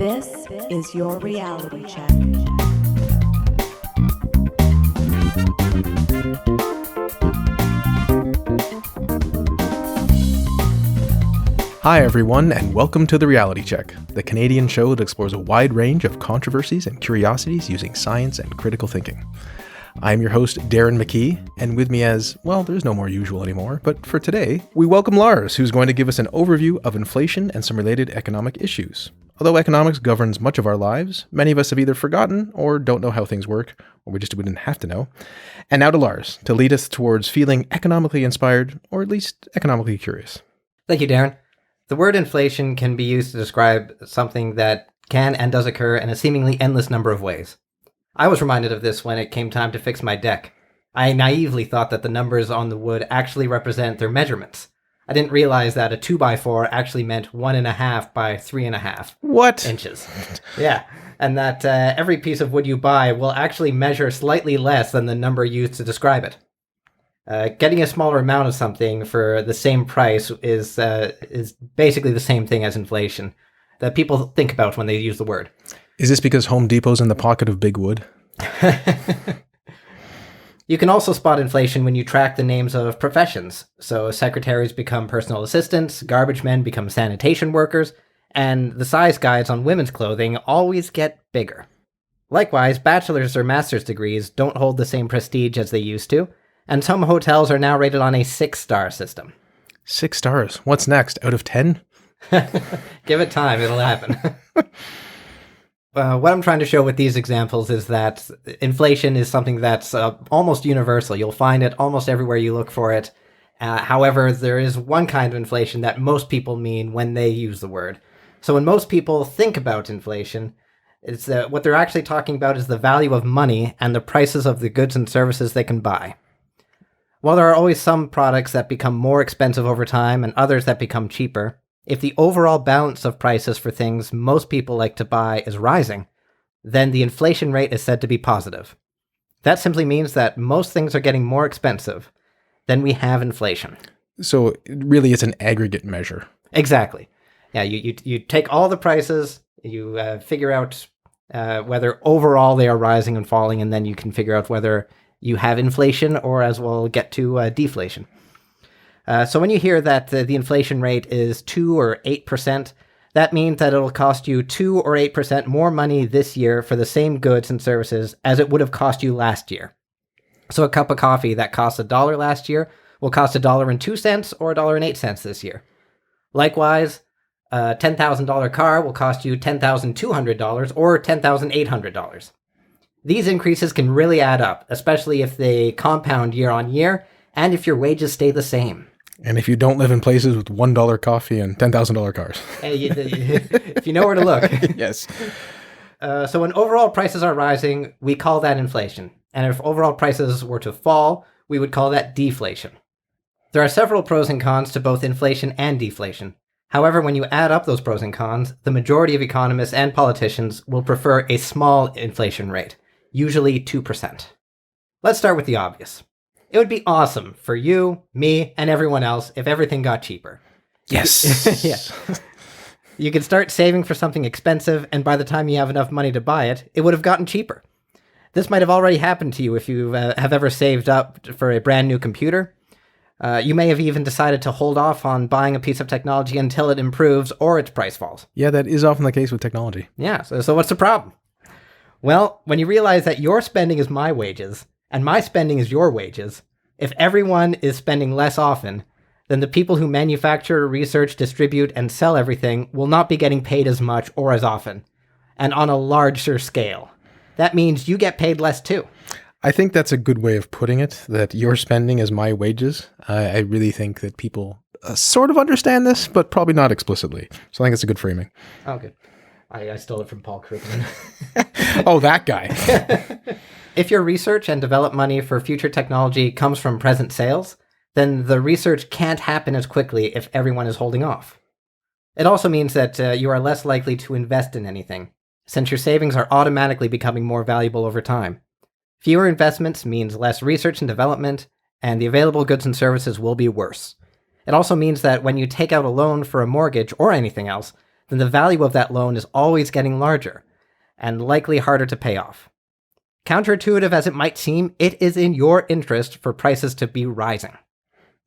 This is your reality check. Hi everyone, and welcome to The Reality Check, the Canadian show that explores a wide range of controversies and curiosities using science and critical thinking. I'm your host, Darren McKee, and with me as, well, there's no more usual anymore, but for today, we welcome Lars, who's going to give us an overview of inflation and some related economic issues. Although economics governs much of our lives, many of us have either forgotten or don't know how things work, or we just wouldn't have to know. And now to Lars, to lead us towards feeling economically inspired, or at least economically curious. Thank you, Darren. The word inflation can be used to describe something that can and does occur in a seemingly endless number of ways. I was reminded of this when it came time to fix my deck. I naively thought that the numbers on the wood actually represent their measurements. I didn't realize that a 2x4 actually meant 1.5 by 3.5 inches. Yeah, and that every piece of wood you buy will actually measure slightly less than the number used to describe it. Getting a smaller amount of something for the same price is basically the same thing as inflation that people think about when they use the word. Is this because Home Depot's in the pocket of big wood? You can also spot inflation when you track the names of professions. So secretaries become personal assistants, garbage men become sanitation workers, and the size guides on women's clothing always get bigger. Likewise, bachelor's or master's degrees don't hold the same prestige as they used to, and some hotels are now rated on a 6-star system. 6 stars. What's next? Out of 10? Give it time, it'll happen. What I'm trying to show with these examples is that inflation is something that's almost universal. You'll find it almost everywhere you look for it. However, there is one kind of inflation that most people mean when they use the word. So when most people think about inflation, it's what they're actually talking about is the value of money and the prices of the goods and services they can buy. While there are always some products that become more expensive over time and others that become cheaper, if the overall balance of prices for things most people like to buy is rising, then the inflation rate is said to be positive. That simply means that most things are getting more expensive. Then we have inflation. So really it's an aggregate measure. Exactly. Yeah, you take all the prices, you figure out whether overall they are rising and falling, and then you can figure out whether you have inflation or, as we'll get to, deflation. So when you hear that the inflation rate is 2 or 8%, that means that it'll cost you 2 or 8% more money this year for the same goods and services as it would have cost you last year. So a cup of coffee that cost $1 last year will cost $1.02 or $1.08 this year. Likewise, a $10,000 car will cost you $10,200 or $10,800. These increases can really add up, especially if they compound year on year and if your wages stay the same. And if you don't live in places with $1 coffee and $10,000 cars. If you know where to look. Yes. So when overall prices are rising, we call that inflation. And if overall prices were to fall, we would call that deflation. There are several pros and cons to both inflation and deflation. However, when you add up those pros and cons, the majority of economists and politicians will prefer a small inflation rate, usually 2%. Let's start with the obvious. It would be awesome for you, me, and everyone else if everything got cheaper. Yes. Yeah. You could start saving for something expensive, and by the time you have enough money to buy it, it would have gotten cheaper. This might have already happened to you if you have ever saved up for a brand new computer. You may have even decided to hold off on buying a piece of technology until it improves or its price falls. Yeah, that is often the case with technology. Yeah, so what's the problem? Well, when you realize that your spending is my wages, and my spending is your wages, if everyone is spending less often, then the people who manufacture, research, distribute, and sell everything will not be getting paid as much or as often, and on a larger scale. That means you get paid less too. I think that's a good way of putting it, that your spending is my wages. I really think that people sort of understand this, but probably not explicitly. So I think it's a good framing. Oh, good. I stole it from Paul Krugman. Oh, that guy. If your research and development money for future technology comes from present sales, then the research can't happen as quickly if everyone is holding off. It also means that you are less likely to invest in anything, since your savings are automatically becoming more valuable over time. Fewer investments means less research and development, and the available goods and services will be worse. It also means that when you take out a loan for a mortgage or anything else, then the value of that loan is always getting larger and likely harder to pay off. Counterintuitive as it might seem, it is in your interest for prices to be rising.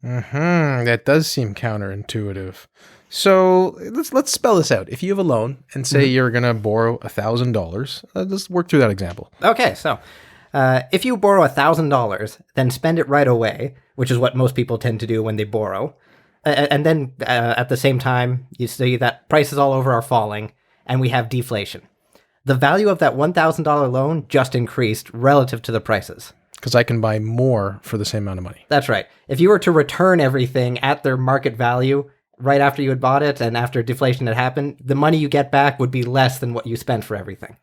That does seem counterintuitive. So let's spell this out. If you have a loan and say you're going to borrow $1,000, let's work through that example. Okay, so if you borrow $1,000, then spend it right away, which is what most people tend to do when they borrow, and then at the same time, you see that prices all over are falling, and we have deflation. The value of that $1,000 loan just increased relative to the prices. Because I can buy more for the same amount of money. That's right. If you were to return everything at their market value right after you had bought it and after deflation had happened, the money you get back would be less than what you spent for everything.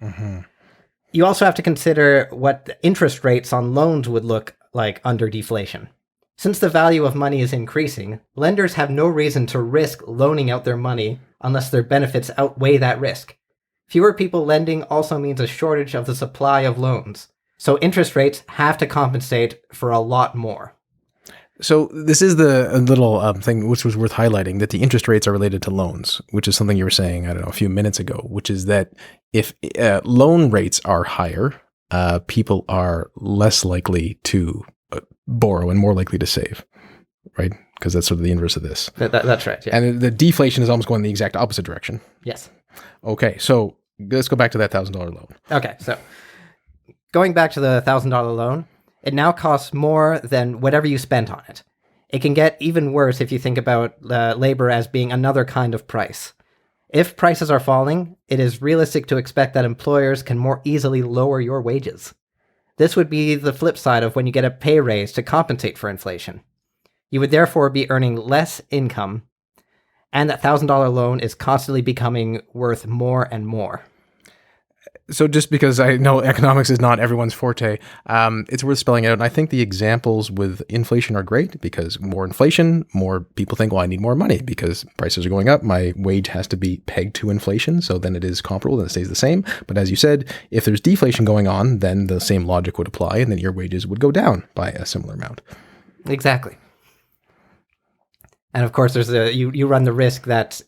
You also have to consider what the interest rates on loans would look like under deflation. Since the value of money is increasing, lenders have no reason to risk loaning out their money unless their benefits outweigh that risk. Fewer people lending also means a shortage of the supply of loans. So interest rates have to compensate for a lot more. So this is the little thing which was worth highlighting, that the interest rates are related to loans, which is something you were saying, I don't know, a few minutes ago, which is that if loan rates are higher, people are less likely to borrow and more likely to save, right? Because that's sort of the inverse of this. That's right. Yeah. And the deflation is almost going the exact opposite direction. Yes. Okay, so let's go back to that $1,000 loan. Okay, so going back to the $1,000 loan, it now costs more than whatever you spent on it. It can get even worse if you think about labor as being another kind of price. If prices are falling, it is realistic to expect that employers can more easily lower your wages. This would be the flip side of when you get a pay raise to compensate for inflation. You would therefore be earning less income, and that $1,000 loan is constantly becoming worth more and more. So just because I know economics is not everyone's forte, it's worth spelling out. And I think the examples with inflation are great because more inflation, more people think, well, I need more money because prices are going up. My wage has to be pegged to inflation. So then it is comparable and it stays the same. But as you said, if there's deflation going on, then the same logic would apply and then your wages would go down by a similar amount. Exactly. And of course, there's you run the risk that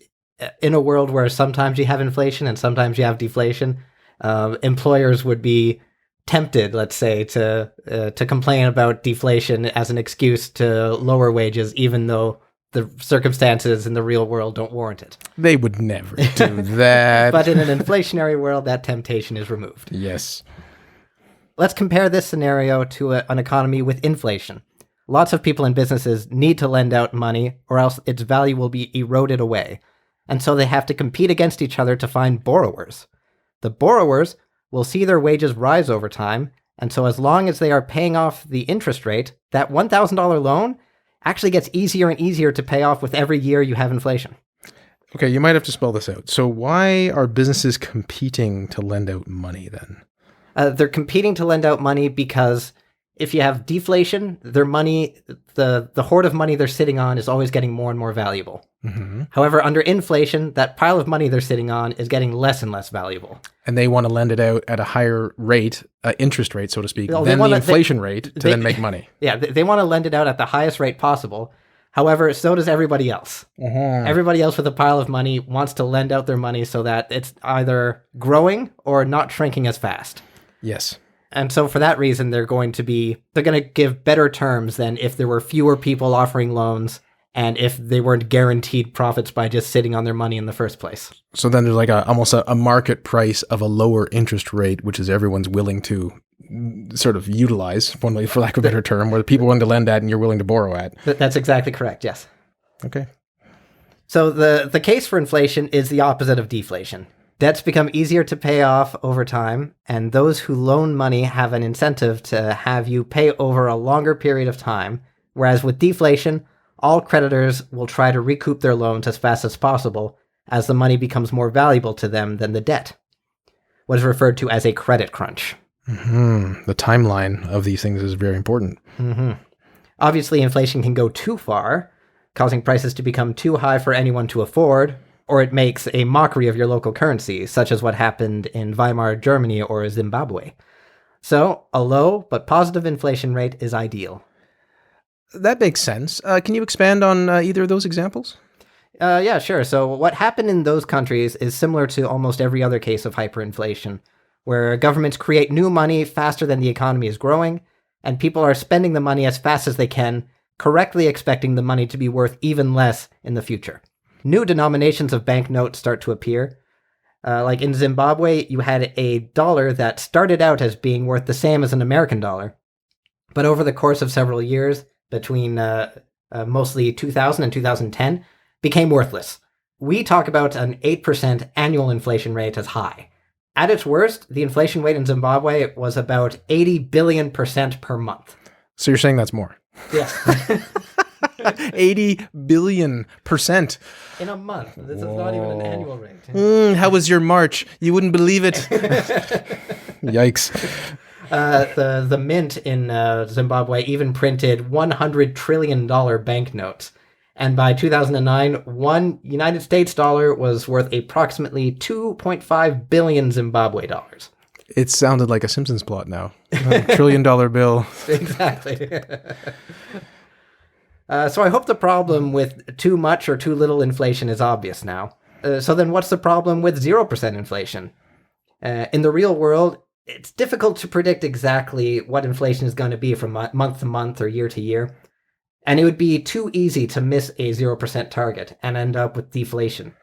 in a world where sometimes you have inflation and sometimes you have deflation, employers would be tempted, let's say, to complain about deflation as an excuse to lower wages, even though the circumstances in the real world don't warrant it. They would never do that. But in an inflationary world, that temptation is removed. Yes. Let's compare this scenario to an economy with inflation. Lots of people and businesses need to lend out money or else its value will be eroded away. And so they have to compete against each other to find borrowers. The borrowers will see their wages rise over time, and so as long as they are paying off the interest rate, that $1,000 loan actually gets easier and easier to pay off with every year you have inflation. Okay, you might have to spell this out. So why are businesses competing to lend out money then? They're competing to lend out money because if you have deflation, their money, the hoard of money they're sitting on is always getting more and more valuable. Mm-hmm. However, under inflation, that pile of money they're sitting on is getting less and less valuable. And they want to lend it out at a higher rate, interest rate, so to speak, than the inflation rate to then make money. Yeah, they want to lend it out at the highest rate possible. However, so does everybody else. Uh-huh. Everybody else with a pile of money wants to lend out their money so that it's either growing or not shrinking as fast. Yes. And so for that reason, they're going to give better terms than if there were fewer people offering loans and if they weren't guaranteed profits by just sitting on their money in the first place. So then there's like almost a market price of a lower interest rate, which is everyone's willing to sort of utilize, for lack of a better term, where people are willing to lend at and you're willing to borrow at. That's exactly correct, yes. Okay. So the case for inflation is the opposite of deflation. Debts become easier to pay off over time, and those who loan money have an incentive to have you pay over a longer period of time, whereas with deflation, all creditors will try to recoup their loans as fast as possible as the money becomes more valuable to them than the debt. What is referred to as a credit crunch. Mm-hmm. The timeline of these things is very important. Mm-hmm. Obviously, inflation can go too far, causing prices to become too high for anyone to afford, or it makes a mockery of your local currency, such as what happened in Weimar Germany or Zimbabwe. So, a low but positive inflation rate is ideal. That makes sense. Can you expand on either of those examples? Yeah, sure. So what happened in those countries is similar to almost every other case of hyperinflation, where governments create new money faster than the economy is growing, and people are spending the money as fast as they can, correctly expecting the money to be worth even less in the future. New denominations of banknotes start to appear. Like in Zimbabwe, you had a dollar that started out as being worth the same as an American dollar, but over the course of several years, between mostly 2000 and 2010, became worthless. We talk about an 8% annual inflation rate as high. At its worst, the inflation rate in Zimbabwe was about 80 billion% per month. So you're saying that's more? Yes. 80 billion%. In a month. This is not even an annual rate. How was your March? You wouldn't believe it. Yikes. The mint in Zimbabwe even printed $100 trillion banknotes. And by 2009, one United States dollar was worth approximately 2.5 billion Zimbabwe dollars. It sounded like a Simpsons plot now. $1 trillion bill. Exactly. So I hope the problem with too much or too little inflation is obvious now. So then what's the problem with 0% inflation? In the real world, it's difficult to predict exactly what inflation is going to be from month to month or year to year. And it would be too easy to miss a 0% target and end up with deflation.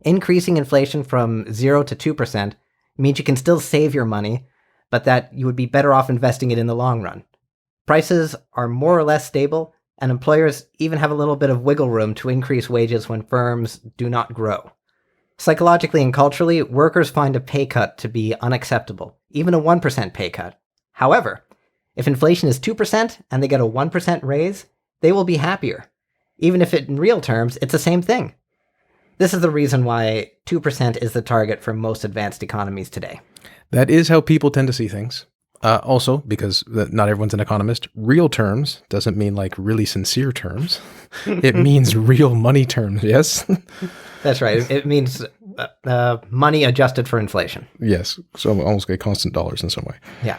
Increasing inflation from 0 to 2% means you can still save your money, but that you would be better off investing it in the long run. Prices are more or less stable, and employers even have a little bit of wiggle room to increase wages when firms do not grow. Psychologically and culturally, workers find a pay cut to be unacceptable, even a 1% pay cut. However, if inflation is 2% and they get a 1% raise, they will be happier. Even if in real terms, it's the same thing. This is the reason why 2% is the target for most advanced economies today. That is how people tend to see things. Also, because not everyone's an economist, real terms doesn't mean like really sincere terms. It means real money terms, yes? That's right. It means money adjusted for inflation. Yes, so almost like constant dollars in some way. Yeah.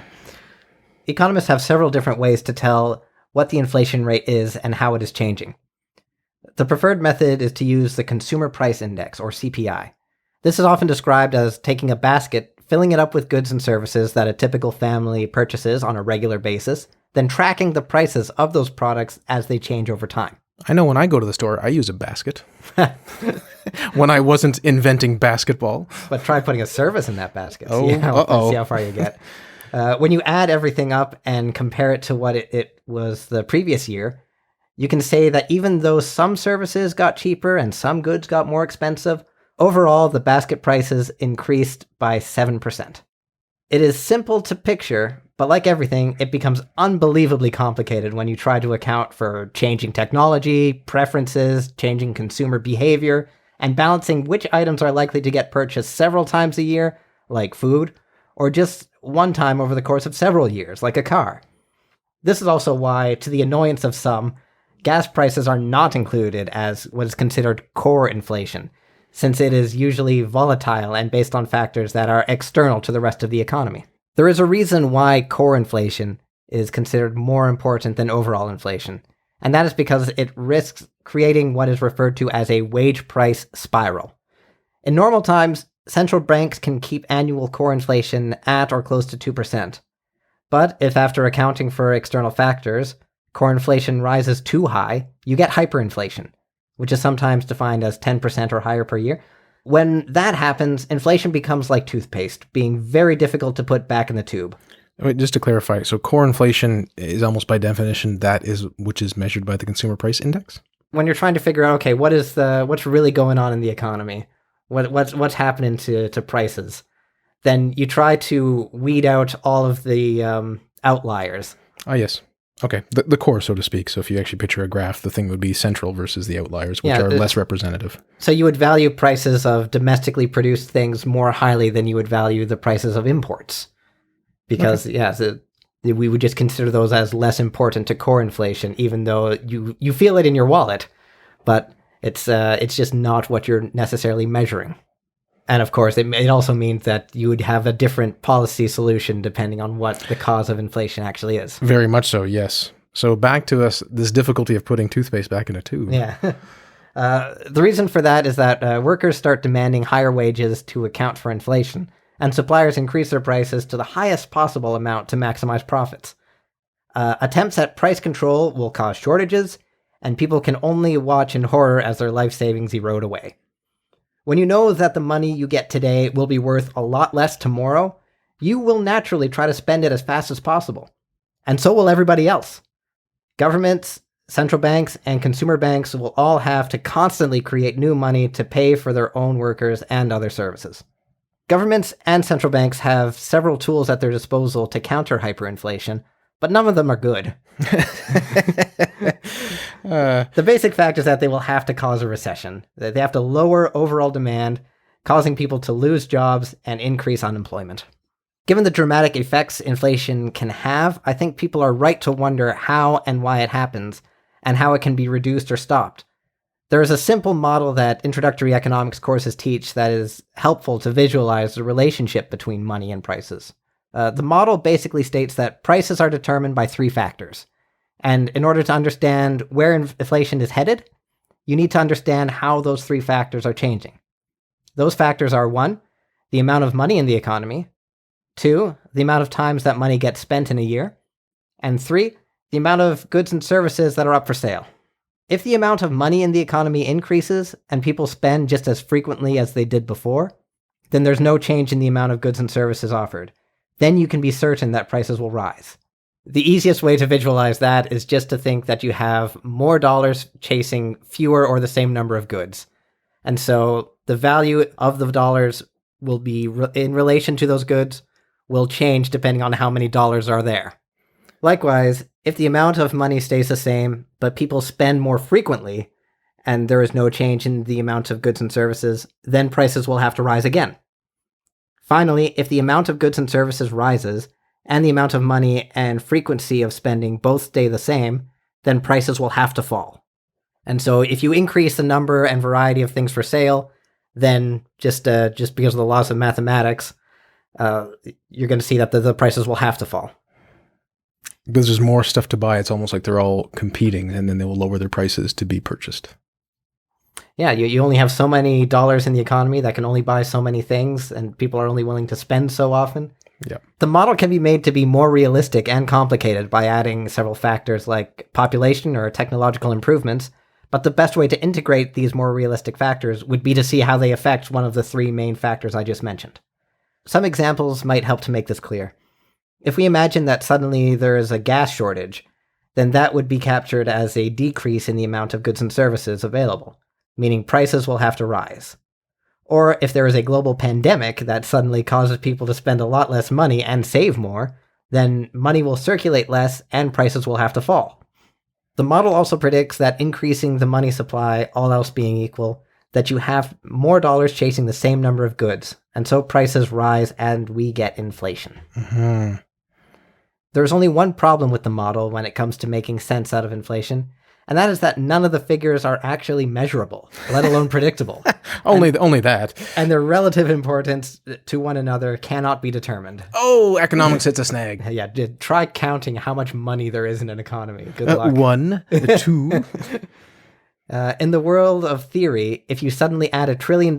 Economists have several different ways to tell what the inflation rate is and how it is changing. The preferred method is to use the Consumer Price Index, or CPI. This is often described as taking a basket, filling it up with goods and services that a typical family purchases on a regular basis, then tracking the prices of those products as they change over time. I know when I go to the store, I use a basket. When I wasn't inventing basketball. But try putting a service in that basket. Oh, see how far you get. When you add everything up and compare it to what it was the previous year, you can say that even though some services got cheaper and some goods got more expensive, overall the basket prices increased by 7%. It is simple to picture, but like everything, it becomes unbelievably complicated when you try to account for changing technology, preferences, changing consumer behavior, and balancing which items are likely to get purchased several times a year, like food, or just one time over the course of several years, like a car. This is also why, to the annoyance of some, gas prices are not included as what is considered core inflation, since it is usually volatile and based on factors that are external to the rest of the economy. There is a reason why core inflation is considered more important than overall inflation, and that is because it risks creating what is referred to as a wage price spiral. In normal times, central banks can keep annual core inflation at or close to 2%. But if after accounting for external factors, core inflation rises too high, you get hyperinflation, which is sometimes defined as 10% or higher per year. When that happens, inflation becomes like toothpaste, being very difficult to put back in the tube. Wait, just to clarify, so core inflation is almost by definition which is measured by the Consumer Price Index? When you're trying to figure out, okay, what's really going on in the economy? What's happening to prices? Then you try to weed out all of the outliers. Ah, yes. Okay, the core, so to speak. So if you actually picture a graph, the thing would be central versus the outliers, which are less representative. So you would value prices of domestically produced things more highly than you would value the prices of imports. Because, we would just consider those as less important to core inflation, even though you feel it in your wallet. But it's just not what you're necessarily measuring. And of course, it also means that you would have a different policy solution depending on what the cause of inflation actually is. Very much so, yes. So back to this difficulty of putting toothpaste back in a tube. Yeah. The reason for that is that workers start demanding higher wages to account for inflation, and suppliers increase their prices to the highest possible amount to maximize profits. Attempts at price control will cause shortages, and people can only watch in horror as their life savings erode away. When you know that the money you get today will be worth a lot less tomorrow, you will naturally try to spend it as fast as possible. And so will everybody else. Governments, central banks, and consumer banks will all have to constantly create new money to pay for their own workers and other services. Governments and central banks have several tools at their disposal to counter hyperinflation, but none of them are good. The basic fact is that they will have to cause a recession. They have to lower overall demand, causing people to lose jobs and increase unemployment. Given the dramatic effects inflation can have, I think people are right to wonder how and why it happens, and how it can be reduced or stopped. There is a simple model that introductory economics courses teach that is helpful to visualize the relationship between money and prices. The model basically states that prices are determined by three factors. And in order to understand where inflation is headed, you need to understand how those three factors are changing. Those factors are 1, the amount of money in the economy, 2, the amount of times that money gets spent in a year, and 3, the amount of goods and services that are up for sale. If the amount of money in the economy increases and people spend just as frequently as they did before, then there's no change in the amount of goods and services offered. Then you can be certain that prices will rise. The easiest way to visualize that is just to think that you have more dollars chasing fewer or the same number of goods. And so the value of the dollars will be in relation to those goods will change depending on how many dollars are there. Likewise, if the amount of money stays the same, but people spend more frequently, and there is no change in the amount of goods and services, then prices will have to rise again. Finally, if the amount of goods and services rises, and the amount of money and frequency of spending both stay the same, then prices will have to fall. And so if you increase the number and variety of things for sale, then just because of the laws of mathematics, you're going to see that the prices will have to fall. Because there's more stuff to buy, it's almost like they're all competing, and then they will lower their prices to be purchased. Yeah, you only have so many dollars in the economy that can only buy so many things, and people are only willing to spend so often. Yeah. The model can be made to be more realistic and complicated by adding several factors like population or technological improvements, but the best way to integrate these more realistic factors would be to see how they affect one of the three main factors I just mentioned. Some examples might help to make this clear. If we imagine that suddenly there is a gas shortage, then that would be captured as a decrease in the amount of goods and services available, meaning prices will have to rise. Or if there is a global pandemic that suddenly causes people to spend a lot less money and save more, then money will circulate less and prices will have to fall. The model also predicts that increasing the money supply, all else being equal, that you have more dollars chasing the same number of goods, and so prices rise and we get inflation. Mm-hmm. There's only one problem with the model when it comes to making sense out of inflation, and that is that none of the figures are actually measurable, let alone predictable. Only that. And their relative importance to one another cannot be determined. Oh, economics hits a snag. Yeah, try counting how much money there is in an economy. Good luck. 1, 2. In the world of theory, if you suddenly add $1 trillion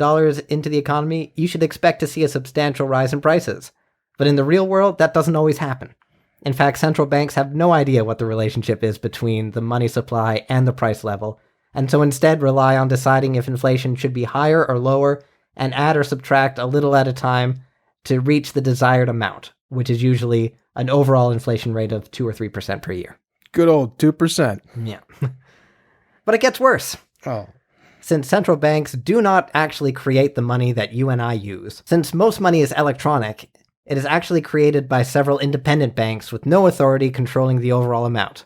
into the economy, you should expect to see a substantial rise in prices. But in the real world, that doesn't always happen. In fact, central banks have no idea what the relationship is between the money supply and the price level, and so instead rely on deciding if inflation should be higher or lower, and add or subtract a little at a time to reach the desired amount, which is usually an overall inflation rate of 2 or 3% per year. Good old 2%. Yeah. But it gets worse. Oh. Since central banks do not actually create the money that you and I use. Since most money is electronic, it is actually created by several independent banks with no authority controlling the overall amount.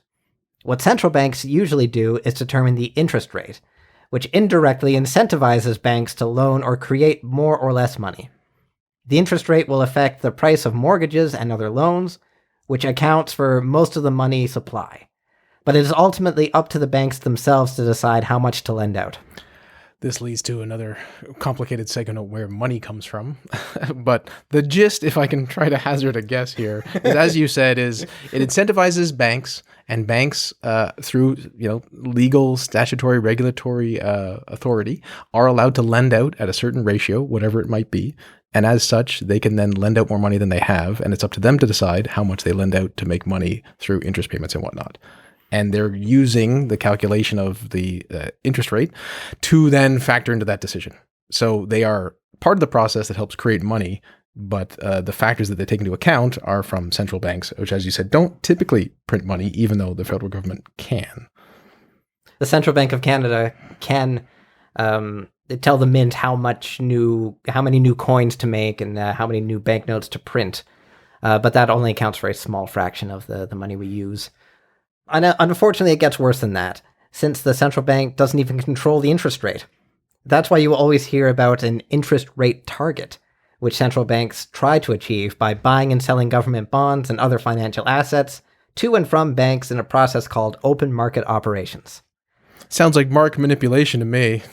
What central banks usually do is determine the interest rate, which indirectly incentivizes banks to loan or create more or less money. The interest rate will affect the price of mortgages and other loans, which accounts for most of the money supply. But it is ultimately up to the banks themselves to decide how much to lend out. This leads to another complicated segment of where money comes from. But the gist, if I can try to hazard a guess here, is, as you said, is it incentivizes banks, and banks, through legal, statutory, regulatory authority, are allowed to lend out at a certain ratio, whatever it might be. And as such, they can then lend out more money than they have, and it's up to them to decide how much they lend out to make money through interest payments and whatnot. And they're using the calculation of the interest rate to then factor into that decision. So they are part of the process that helps create money, but the factors that they take into account are from central banks, which, as you said, don't typically print money, even though the federal government can. The Central Bank of Canada can tell the mint how many new coins to make and how many new banknotes to print, but that only accounts for a small fraction of the money we use. And unfortunately, it gets worse than that, since the central bank doesn't even control the interest rate. That's why you will always hear about an interest rate target, which central banks try to achieve by buying and selling government bonds and other financial assets to and from banks in a process called open market operations. Sounds like market manipulation to me.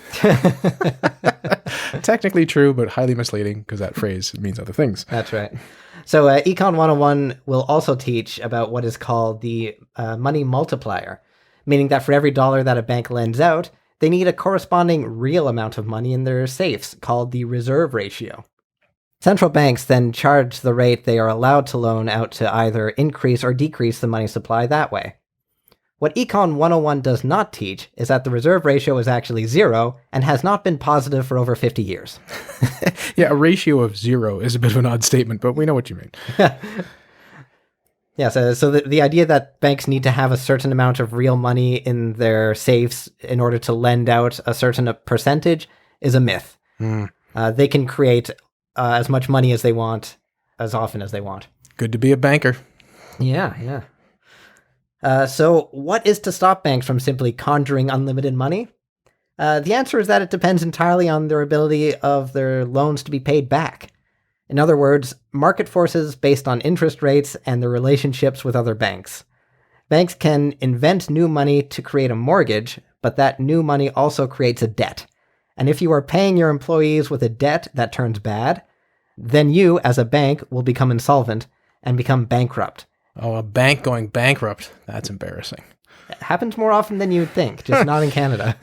Technically true, but highly misleading, because that phrase means other things. That's right. So Econ 101 will also teach about what is called the Money Multiplier, meaning that for every dollar that a bank lends out, they need a corresponding real amount of money in their safes, called the reserve ratio. Central banks then charge the rate they are allowed to loan out to either increase or decrease the money supply that way. What Econ 101 does not teach is that the reserve ratio is actually 0 and has not been positive for over 50 years. Yeah, a ratio of 0 is a bit of an odd statement, but we know what you mean. Yeah, so the idea that banks need to have a certain amount of real money in their safes in order to lend out a certain percentage is a myth. They can create as much money as they want, as often as they want. Good to be a banker. Yeah. So what is to stop banks from simply conjuring unlimited money? The answer is that it depends entirely on their ability of their loans to be paid back. In other words, market forces based on interest rates and their relationships with other banks. Banks can invent new money to create a mortgage, but that new money also creates a debt. And if you are paying your employees with a debt that turns bad, then you, as a bank, will become insolvent and become bankrupt. Oh, a bank going bankrupt. That's embarrassing. It happens more often than you would think, just not in Canada.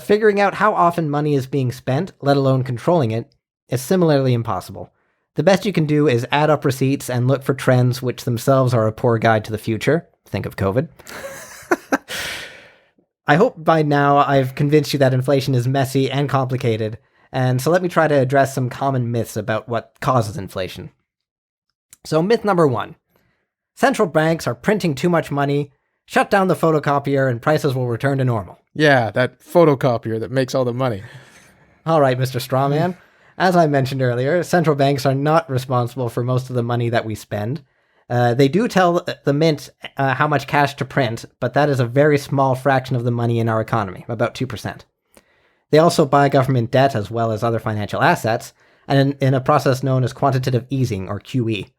Figuring out how often money is being spent, let alone controlling it, is similarly impossible. The best you can do is add up receipts and look for trends which themselves are a poor guide to the future. Think of COVID. I hope by now I've convinced you that inflation is messy and complicated, and so let me try to address some common myths about what causes inflation. So myth number 1. Central banks are printing too much money, shut down the photocopier, and prices will return to normal. Yeah, that photocopier that makes all the money. All right, Mr. Strawman. As I mentioned earlier, central banks are not responsible for most of the money that we spend. They do tell the mint how much cash to print, but that is a very small fraction of the money in our economy, about 2%. They also buy government debt as well as other financial assets, and in a process known as quantitative easing, or QE.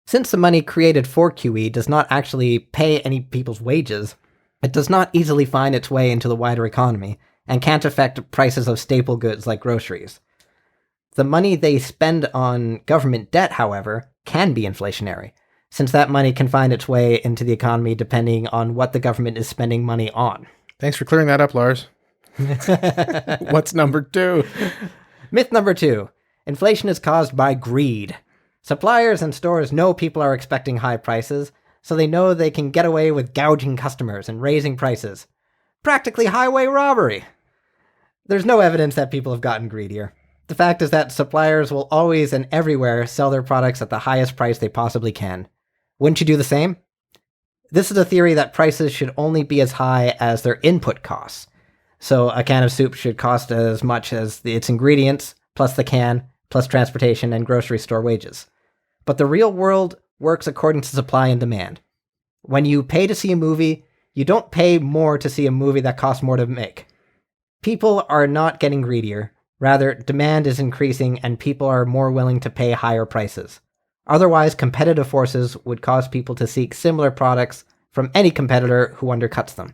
Since the money created for QE does not actually pay any people's wages, it does not easily find its way into the wider economy, and can't affect prices of staple goods like groceries. The money they spend on government debt, however, can be inflationary, since that money can find its way into the economy depending on what the government is spending money on. Thanks for clearing that up, Lars. What's number 2? Myth number 2. Inflation is caused by greed. Suppliers and stores know people are expecting high prices, so they know they can get away with gouging customers and raising prices. Practically highway robbery. There's no evidence that people have gotten greedier. The fact is that suppliers will always and everywhere sell their products at the highest price they possibly can. Wouldn't you do the same? This is a theory that prices should only be as high as their input costs. So a can of soup should cost as much as its ingredients, plus the can, plus transportation and grocery store wages. But the real world works according to supply and demand. When you pay to see a movie, you don't pay more to see a movie that costs more to make. People are not getting greedier. Rather, demand is increasing and people are more willing to pay higher prices. Otherwise, competitive forces would cause people to seek similar products from any competitor who undercuts them.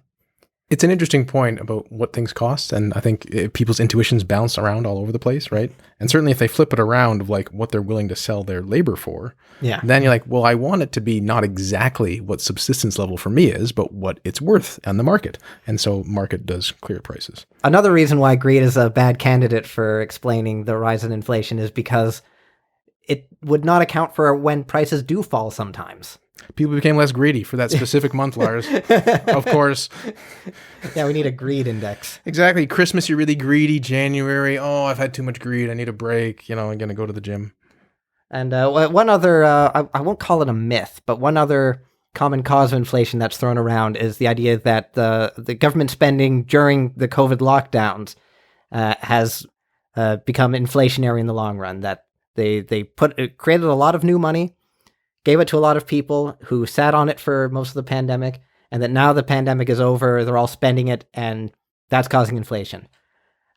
It's an interesting point about what things cost, and I think people's intuitions bounce around all over the place, right? And certainly if they flip it around of like what they're willing to sell their labor for, then you're like, well, I want it to be not exactly what subsistence level for me is, but what it's worth on the market. And so market does clear prices. Another reason why greed is a bad candidate for explaining the rise in inflation is because it would not account for when prices do fall sometimes. People became less greedy for that specific month, Lars. Of course. Yeah, we need a greed index. Exactly. Christmas, you're really greedy. January, oh, I've had too much greed. I need a break. I'm going to go to the gym. And one other, I won't call it a myth, but one other common cause of inflation that's thrown around is the idea that the government spending during the COVID lockdowns has become inflationary in the long run, that they created a lot of new money, gave it to a lot of people who sat on it for most of the pandemic, and that now the pandemic is over, they're all spending it, and that's causing inflation.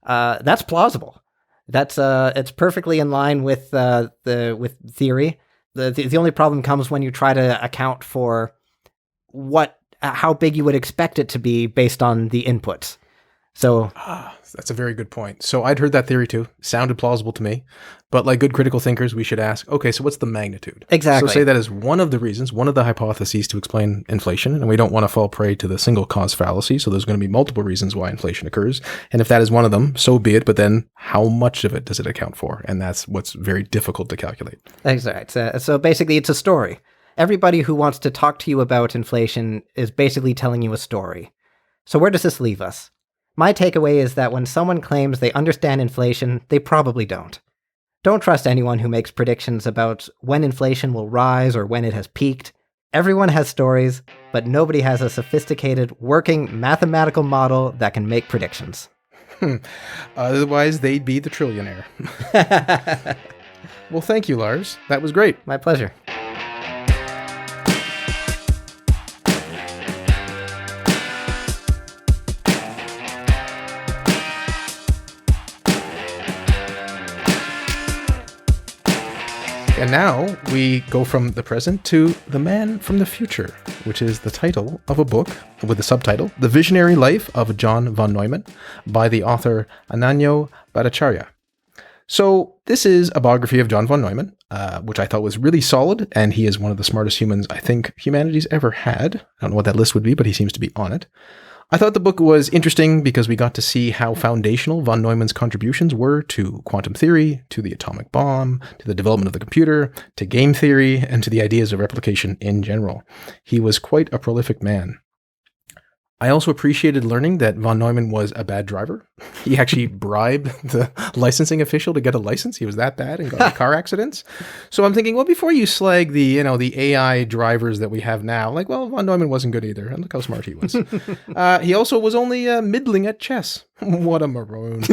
That's plausible. That's it's perfectly in line with theory. The only problem comes when you try to account for how big you would expect it to be based on the inputs. So that's a very good point. So I'd heard that theory too. Sounded plausible to me. But like good critical thinkers, we should ask, okay, so what's the magnitude? Exactly. So say that is one of the reasons, one of the hypotheses to explain inflation, and we don't want to fall prey to the single cause fallacy. So there's going to be multiple reasons why inflation occurs. And if that is one of them, so be it. But then how much of it does it account for? And that's what's very difficult to calculate. Exactly. So basically it's a story. Everybody who wants to talk to you about inflation is basically telling you a story. So where does this leave us? My takeaway is that when someone claims they understand inflation, they probably don't. Don't trust anyone who makes predictions about when inflation will rise or when it has peaked. Everyone has stories, but nobody has a sophisticated, working mathematical model that can make predictions. Otherwise, they'd be the trillionaire. Well, thank you, Lars. That was great. My pleasure. And now we go from the present to The Man from the Future, which is the title of a book with the subtitle, The Visionary Life of John von Neumann, by the author Ananyo Bhattacharya. So this is a biography of John von Neumann, which I thought was really solid, and he is one of the smartest humans I think humanity's ever had. I don't know what that list would be, but he seems to be on it. I thought the book was interesting because we got to see how foundational von Neumann's contributions were to quantum theory, to the atomic bomb, to the development of the computer, to game theory, and to the ideas of replication in general. He was quite a prolific man. I also appreciated learning that von Neumann was a bad driver. He actually bribed the licensing official to get a license. He was that bad and got in car accidents. So I'm thinking, well, before you slag the AI drivers that we have now, like, well, von Neumann wasn't good either. And look how smart he was. He also was only middling at chess. What a maroon.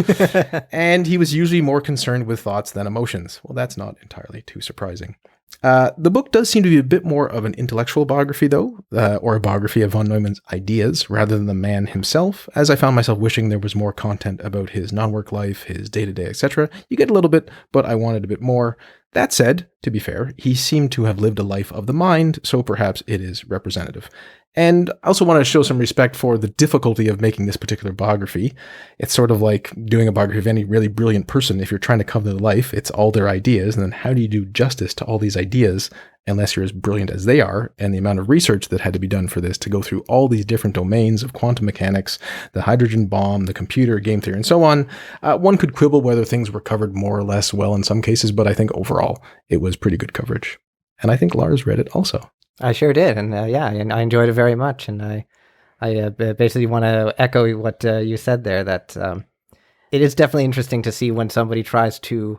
And he was usually more concerned with thoughts than emotions. Well, that's not entirely too surprising. The book does seem to be a bit more of an intellectual biography, though, or a biography of von Neumann's ideas rather than the man himself, as I found myself wishing there was more content about his non-work life, his day-to-day, etc. You get a little bit, but I wanted a bit more. That said, to be fair, he seemed to have lived a life of the mind, so perhaps it is representative. And I also want to show some respect for the difficulty of making this particular biography. It's sort of like doing a biography of any really brilliant person. If you're trying to cover their life, it's all their ideas. And then how do you do justice to all these ideas unless you're as brilliant as they are? And the amount of research that had to be done for this to go through all these different domains of quantum mechanics, the hydrogen bomb, the computer, game theory, and so on. One could quibble whether things were covered more or less well in some cases, but I think overall it was pretty good coverage. And I think Lars read it also. I sure did, and and I enjoyed it very much. And I basically want to echo what you said there, that it is definitely interesting to see when somebody tries to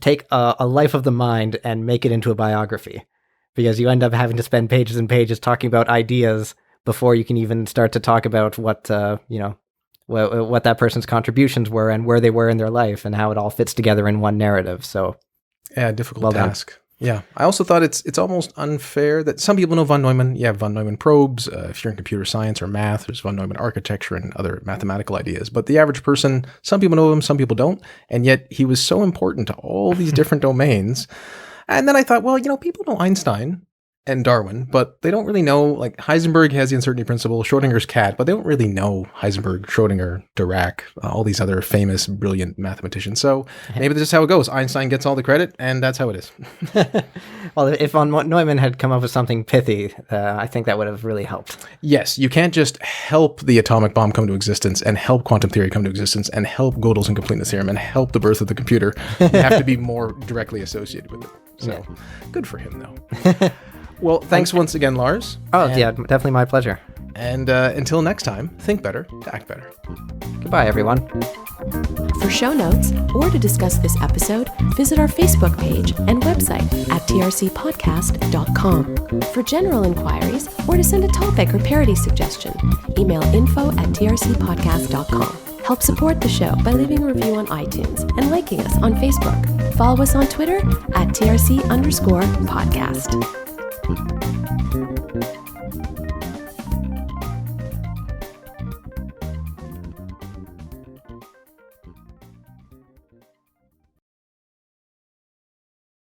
take a life of the mind and make it into a biography, because you end up having to spend pages and pages talking about ideas before you can even start to talk about what that person's contributions were and where they were in their life and how it all fits together in one narrative. So, yeah, difficult task. Yeah, I also thought it's almost unfair that some people know von Neumann. You have von Neumann probes. If you're in computer science or math, there's von Neumann architecture and other mathematical ideas. But the average person, some people know him, some people don't. And yet he was so important to all these different domains. And then I thought, well, people know Einstein. and Darwin, but they don't really know, like Heisenberg has the uncertainty principle, Schrodinger's cat, but they don't really know Heisenberg, Schrodinger, Dirac, all these other famous, brilliant mathematicians. So maybe that's just how it goes. Einstein gets all the credit, and that's how it is. Well, if von Neumann had come up with something pithy, I think that would have really helped. Yes, you can't just help the atomic bomb come to existence and help quantum theory come to existence and help Gödel's incompleteness theorem and help the birth of the computer. You have to be more directly associated with it. So good for him, though. Well, thanks once again, Lars. Oh, yeah, definitely my pleasure. And until next time, think better, to act better. Goodbye, everyone. For show notes or to discuss this episode, visit our Facebook page and website at trcpodcast.com. For general inquiries or to send a topic or parody suggestion, email info@trcpodcast.com. Help support the show by leaving a review on iTunes and liking us on Facebook. Follow us on Twitter @TRC_podcast.